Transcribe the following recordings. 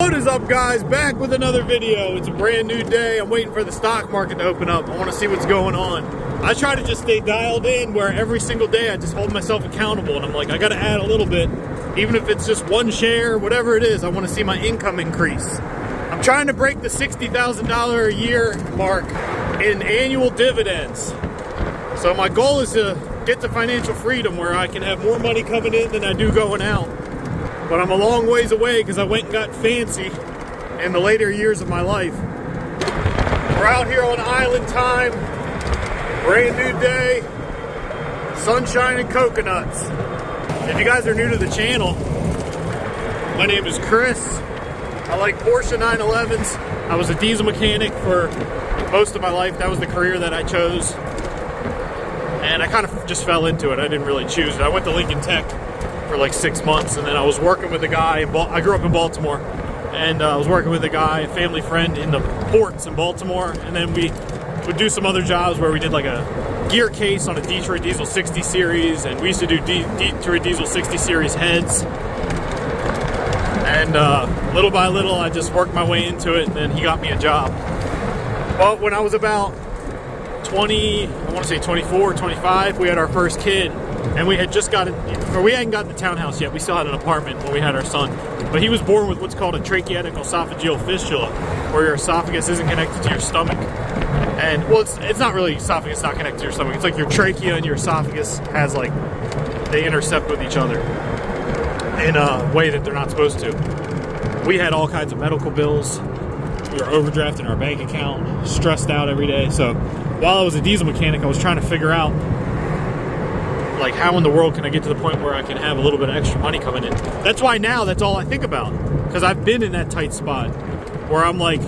What is up, guys? Back with another video. It's a brand new day. I'm waiting for the stock market to open up. I want to see what's going on. I try to just stay dialed in where every single day I just hold myself accountable, and I'm like, I got to add a little bit, even if it's just one share, whatever it is. I want to see my income increase. I'm trying to break the $60,000 a year mark in annual dividends. So my goal is to get to financial freedom where I can have more money coming in than I do going out. But I'm a long ways away because I went and got fancy in the later years of my life. We're out here on island time. Brand new day. Sunshine and coconuts. If you guys are new to the channel, my name is Chris. I like Porsche 911s. I was a diesel mechanic for most of my life. That was the career that I chose. And I kind of just fell into it. I didn't really choose it. I went to Lincoln Tech for like 6 months, and then I was working with a guy. I grew up in Baltimore, and I was working with a guy, a family friend, in the ports in Baltimore. And then we would do some other jobs where we did like a gear case on a Detroit Diesel 60 series, and we used to do Detroit Diesel 60 series heads. And little by little, I just worked my way into it, and then he got me a job. But when I was about 20, I want to say 24, 25, we had our first kid, and we had just got it, or we hadn't gotten the townhouse yet. We still had an apartment when we had our son. But he was born with what's called a tracheatic esophageal fistula, where your esophagus isn't connected to your stomach. And, well, it's not really esophagus not connected to your stomach. It's like your trachea and your esophagus has, like, they intercept with each other in a way that they're not supposed to. We had all kinds of medical bills. We were overdrafting our bank account, stressed out every day. So while I was a diesel mechanic, I was trying to figure out, like, how in the world can I get to the point where I can have a little bit of extra money coming in? That's why now that's all I think about, because I've been in that tight spot where I'm like,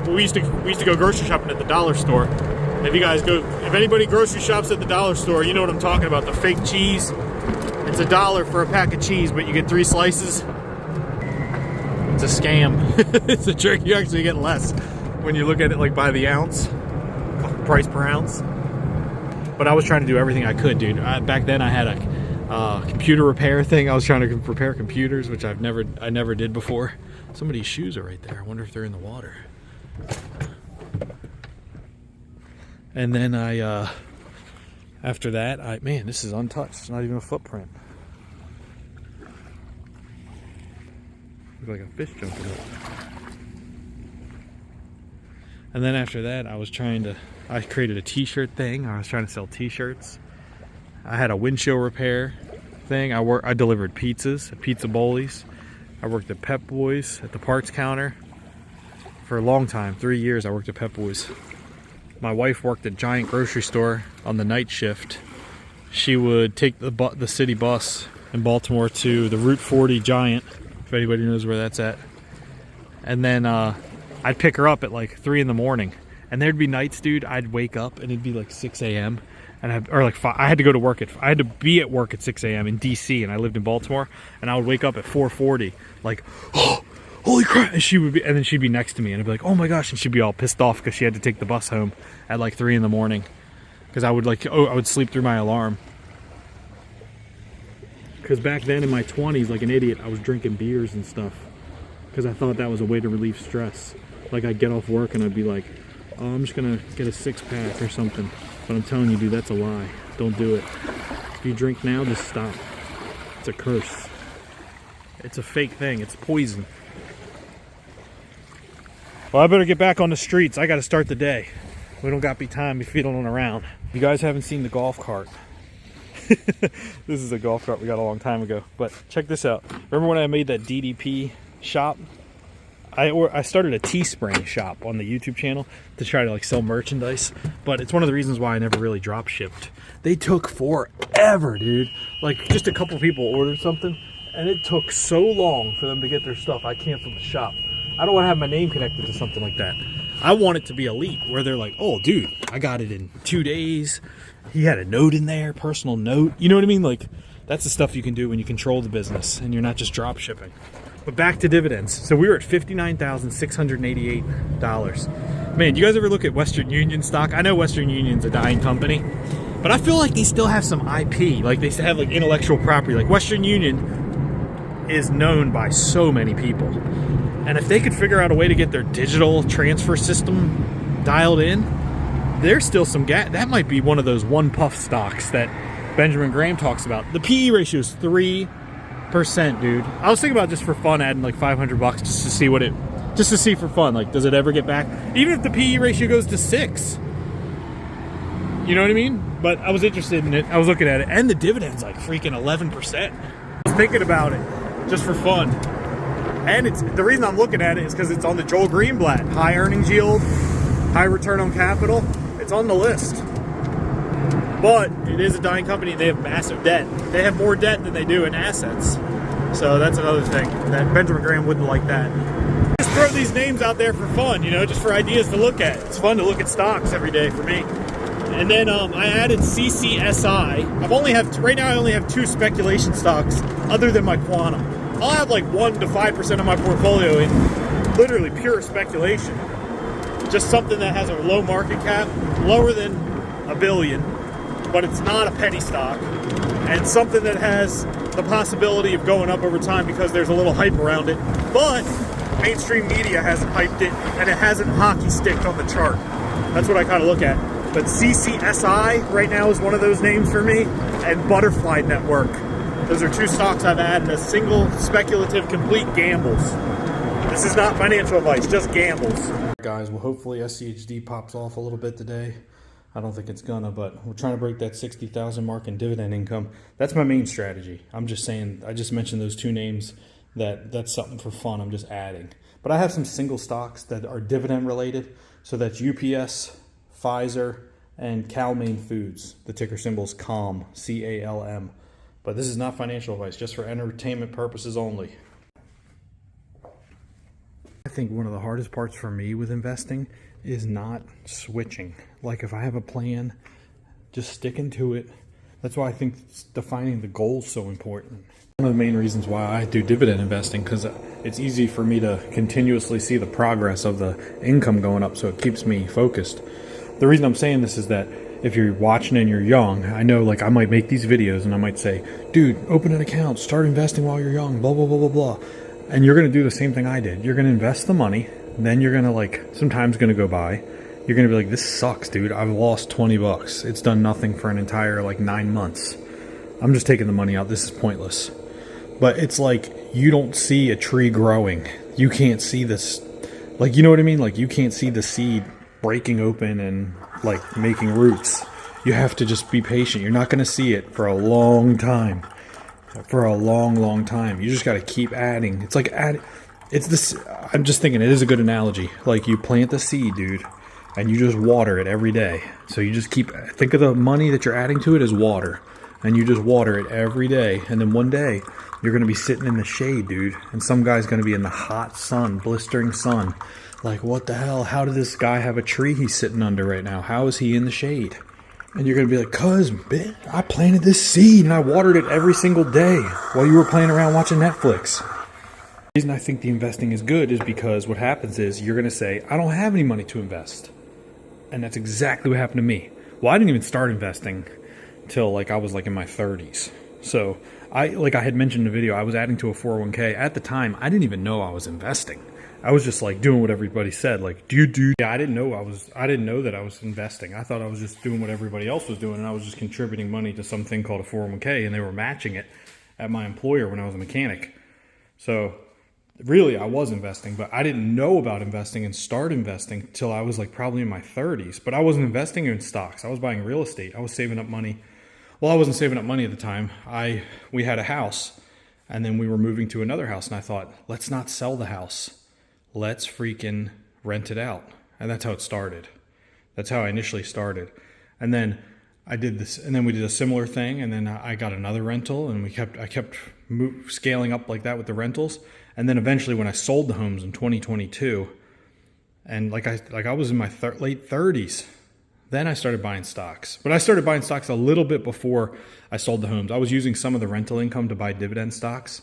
we used to go grocery shopping at the dollar store. If anybody grocery shops at the dollar store, you know what I'm talking about, the fake cheese. It's $1 for a pack of cheese, but you get 3 slices. It's a scam. It's a trick. You actually get less when you look at it like by the ounce, price per ounce. But I was trying to do everything I could, dude. Back then I had a computer repair thing. I was trying to repair computers, which I never did before. Somebody's shoes are right there. I wonder if they're in the water. And then after that, man, this is untouched. It's not even a footprint. Looks like a fish jumping up. And then after that, I created a t-shirt thing. I was trying to sell t-shirts. I had a windshield repair thing. I delivered pizzas at Pizza Bowlies. I worked at Pep Boys at the parts counter for a long time. 3 years I worked at Pep Boys. My wife worked at Giant Grocery Store on the night shift. She would take the city bus in Baltimore to the Route 40 Giant, if anybody knows where that's at. And then I'd pick her up at like 3 in the morning. And there'd be nights, dude, I'd wake up and it'd be like 6 a.m. and I had to go to work I had to be at work at 6 a.m. in DC, and I lived in Baltimore, and I would wake up at 4:40, like, oh, holy crap, and then she'd be next to me, and I'd be like, oh my gosh, and she'd be all pissed off because she had to take the bus home at like 3 in the morning, because I would sleep through my alarm. Because back then in my 20s, like an idiot, I was drinking beers and stuff, because I thought that was a way to relieve stress. Like, I'd get off work and I'd be like, oh, I'm just gonna get a 6-pack or something. But I'm telling you, dude, that's a lie. Don't do it. If you drink now, just stop. It's a curse. It's a fake thing. It's poison. Well, I better get back on the streets. I gotta start the day. We don't got be time to be fiddling around. If you guys haven't seen the golf cart, this is a golf cart we got a long time ago. But check this out. Remember when I made that DDP shop? I started a Teespring shop on the YouTube channel to try to like sell merchandise, but it's one of the reasons why I never really drop shipped. They took forever, dude. Like, just a couple people ordered something, and it took so long for them to get their stuff. I canceled the shop. I don't want to have my name connected to something like that. I want it to be elite, where they're like, oh, dude, I got it in 2 days. He had a note in there, personal note. You know what I mean? Like, that's the stuff you can do when you control the business and you're not just drop shipping. But back to dividends. So we were at $59,688. Man, do you guys ever look at Western Union stock? I know Western Union's a dying company, but I feel like they still have some IP. Like, they still have like intellectual property. Like, Western Union is known by so many people. And if they could figure out a way to get their digital transfer system dialed in, there's still some gap. That might be one of those one puff stocks that Benjamin Graham talks about. The PE ratio is 3%, dude. I was thinking about just for fun adding like $500 just to see what it, just to see for fun. Like, does it ever get back? Even if the PE ratio goes to 6, you know what I mean? But I was interested in it. I was looking at it, and the dividend's like freaking 11%. I was thinking about it just for fun. And it's the reason I'm looking at it is because it's on the Joel Greenblatt. High earnings yield, high return on capital. It's on the list. But it is a dying company. They have massive debt. They have more debt than they do in assets. So that's another thing that Benjamin Graham wouldn't like that. Just throw these names out there for fun, you know, just for ideas to look at. It's fun to look at stocks every day for me. And then I added CCSI. Right now I only have 2 speculation stocks other than my quantum. I'll have like 1 to 5% of my portfolio in literally pure speculation. Just something that has a low market cap, lower than $1 billion, but it's not a penny stock, and something that has the possibility of going up over time because there's a little hype around it, but mainstream media hasn't hyped it, and it hasn't hockey sticked on the chart. That's what I kind of look at. But CCSI right now is one of those names for me, and Butterfly Network. Those are 2 stocks I've added as single speculative complete gambles. This is not financial advice, just gambles. Guys, well, hopefully SCHD pops off a little bit today. I don't think it's gonna, but we're trying to break that 60,000 mark in dividend income. That's my main strategy. I'm just saying, I just mentioned those 2 names, that's something for fun. I'm just adding. But I have some single stocks that are dividend related. So that's UPS, Pfizer, and Cal-Maine Foods. The ticker symbol is CALM, C-A-L-M. But this is not financial advice, just for entertainment purposes only. I think one of the hardest parts for me with investing is not switching. Like, if I have a plan, just sticking to it. That's why I think defining the goal is so important. One of the main reasons why I do dividend investing, because it's easy for me to continuously see the progress of the income going up, so it keeps me focused. The reason I'm saying this is that if you're watching and you're young, I know, like, I might make these videos and I might say, dude, open an account, start investing while you're young, blah, blah, blah, blah, blah. And you're going to do the same thing I did. You're going to invest the money, and then you're going to, like, some time's going to go by. You're going to be like, this sucks, dude. I've lost $20. It's done nothing for an entire, like, 9 months. I'm just taking the money out. This is pointless. But it's like, you don't see a tree growing. You can't see this, like, you know what I mean? Like, you can't see the seed breaking open and, like, making roots. You have to just be patient. You're not going to see it for a long time. For a long, long time. You just got to keep adding. It's like it's this. I'm just thinking it is a good analogy. Like, you plant the seed, dude, and you just water it every day. So you just think of the money that you're adding to it as water, and you just water it every day. And then one day you're going to be sitting in the shade, dude, and some guy's going to be in the hot sun, blistering sun. Like, what the hell? How did this guy have a tree he's sitting under right now? How is he in the shade? And you're going to be like, cuz, bitch, I planted this seed and I watered it every single day while you were playing around watching Netflix. The reason I think the investing is good is because what happens is you're going to say, I don't have any money to invest. And that's exactly what happened to me. Well, I didn't even start investing till, like, I was, like, in my 30s. So, I had mentioned in the video, I was adding to a 401k. At the time, I didn't even know I was investing. I was just, like, doing what everybody said. Like, I didn't know that I was investing. I thought I was just doing what everybody else was doing, and I was just contributing money to something called a 401k, and they were matching it at my employer when I was a mechanic. So, really, I was investing, but I didn't know about investing and start investing till I was, like, probably in my 30s. But I wasn't investing in stocks. I was buying real estate. I was saving up money. Well, I wasn't saving up money at the time. We had a house, and then we were moving to another house, and I thought, let's not sell the house. Let's freaking rent it out. And that's how it started. That's how I initially started. And then I did this, and then we did a similar thing, and then I got another rental, and I kept scaling up like that with the rentals. And then eventually when I sold the homes in 2022, and I was in my late 30s, then I started buying stocks. But I started buying stocks a little bit before I sold the homes. I was using some of the rental income to buy dividend stocks,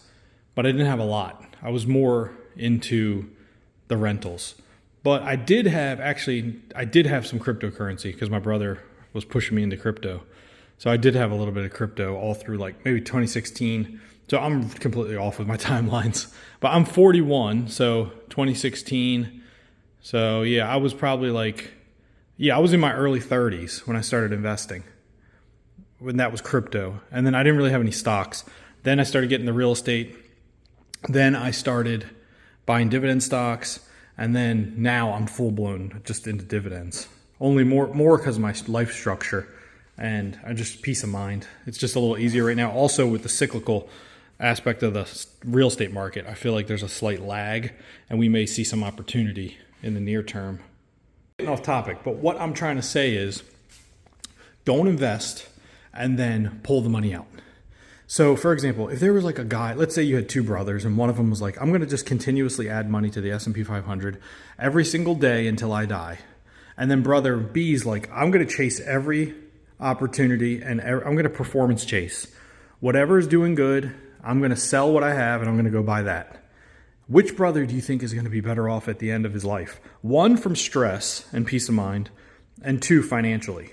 but I didn't have a lot. I was more into the rentals. But I did have some cryptocurrency because my brother was pushing me into crypto. So I did have a little bit of crypto all through, like, maybe 2016 So I'm completely off with my timelines. But I'm 41, so 2016. So yeah, I was probably like, I was in my early 30s when I started investing. When that was crypto. And then I didn't really have any stocks. Then I started getting the real estate. Then I started buying dividend stocks. And then now I'm full blown just into dividends. Only more because of my life structure. And I just peace of mind. It's just a little easier right now. Also with the cyclical aspect of the real estate market, I feel like there's a slight lag and we may see some opportunity in the near term. Getting off topic, but what I'm trying to say is don't invest and then pull the money out. So for example, if there was like a guy, let's say you had two brothers and one of them was like, I'm going to just continuously add money to the S&P 500 every single day until I die. And then brother B's like, I'm going to chase every opportunity and I'm going to performance chase. Whatever is doing good, I'm going to sell what I have and I'm going to go buy that. Which brother do you think is going to be better off at the end of his life? One, from stress and peace of mind, and two, financially.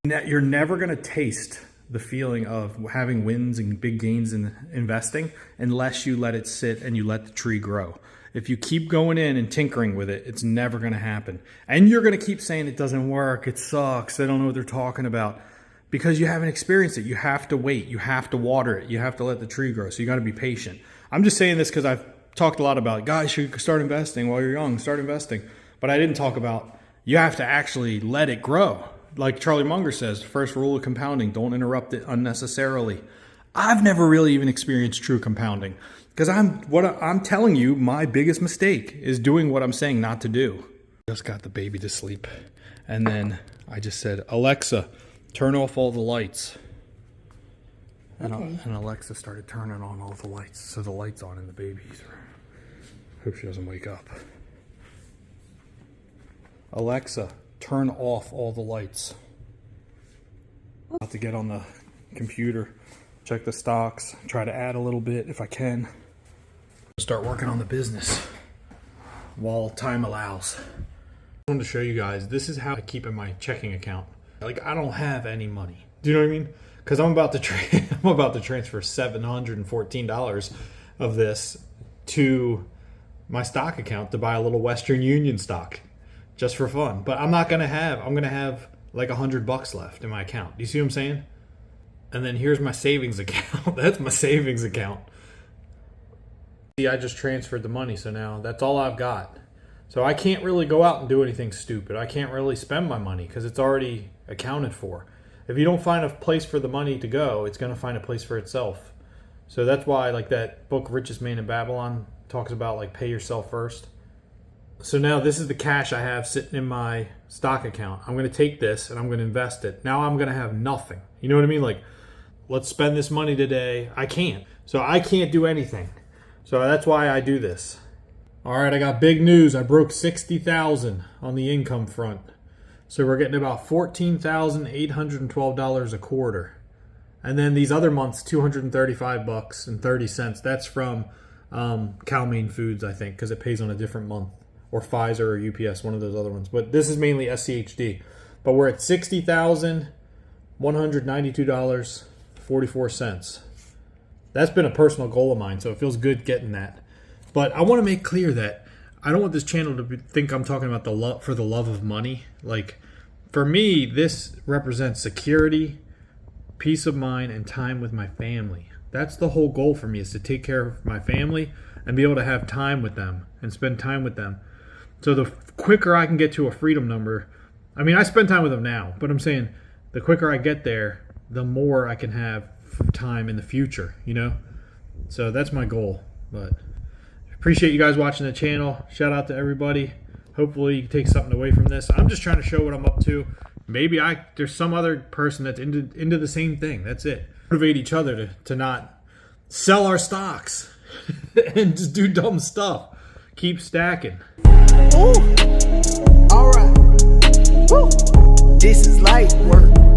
You're never going to taste the feeling of having wins and big gains in investing unless you let it sit and you let the tree grow. If you keep going in and tinkering with it, it's never going to happen. And you're going to keep saying it doesn't work, it sucks, they don't know what they're talking about. Because you haven't experienced it. You have to wait. You have to water it. You have to let the tree grow. So you got to be patient. I'm just saying this because I've talked a lot about, guys should start investing while you're young. Start investing. But I didn't talk about you have to actually let it grow. Like Charlie Munger says, first rule of compounding, don't interrupt it unnecessarily. I've never really even experienced true compounding. Because I'm telling you, my biggest mistake is doing what I'm saying not to do. Just got the baby to sleep. And then I just said, Alexa, turn off all the lights. And Alexa started turning on all the lights. So the light's on in the baby's room. Hope she doesn't wake up. Alexa, turn off all the lights. About to get on the computer, check the stocks, try to add a little bit if I can. Start working on the business while time allows. I wanted to show you guys, this is how I keep in my checking account. Like, I don't have any money. Do you know what I mean? Because I'm about to transfer $714 of this to my stock account to buy a little Western Union stock just for fun. But I'm going to have like $100 left in my account. Do you see what I'm saying? And then here's my savings account. That's my savings account. See, I just transferred the money, so now that's all I've got. So I can't really go out and do anything stupid. I can't really spend my money because it's already accounted for. If you don't find a place for the money to go, it's going to find a place for itself. So that's why, like, that book Richest Man in Babylon talks about, like, pay yourself first. So now this is the cash I have sitting in my stock account. I'm going to take this and I'm going to invest it. Now I'm going to have nothing. You know what I mean? Like, let's spend this money today. I can't. So I can't do anything. So that's why I do this. All right, I got big news. I broke 60,000 on the income front. So we're getting about $14,812 a quarter. And then these other months, $235.30. That's from Cal-Maine Foods, I think, because it pays on a different month. Or Pfizer or UPS, one of those other ones. But this is mainly SCHD. But we're at $60,192.44. That's been a personal goal of mine, so it feels good getting that. But I want to make clear that I don't want this channel to think I'm talking about the love for the love of money. Like, for me, this represents security, peace of mind, and time with my family. That's the whole goal for me, is to take care of my family and be able to have time with them and spend time with them. So the quicker I can get to a freedom number, I mean, I spend time with them now, but I'm saying the quicker I get there, the more I can have time in the future, you know? So that's my goal. But appreciate you guys watching the channel. Shout out to everybody. Hopefully you can take something away from this. I'm just trying to show what I'm up to. Maybe there's some other person that's into the same thing. That's it. Motivate each other to not sell our stocks and just do dumb stuff. Keep stacking. Ooh. All right. Woo. This is light work.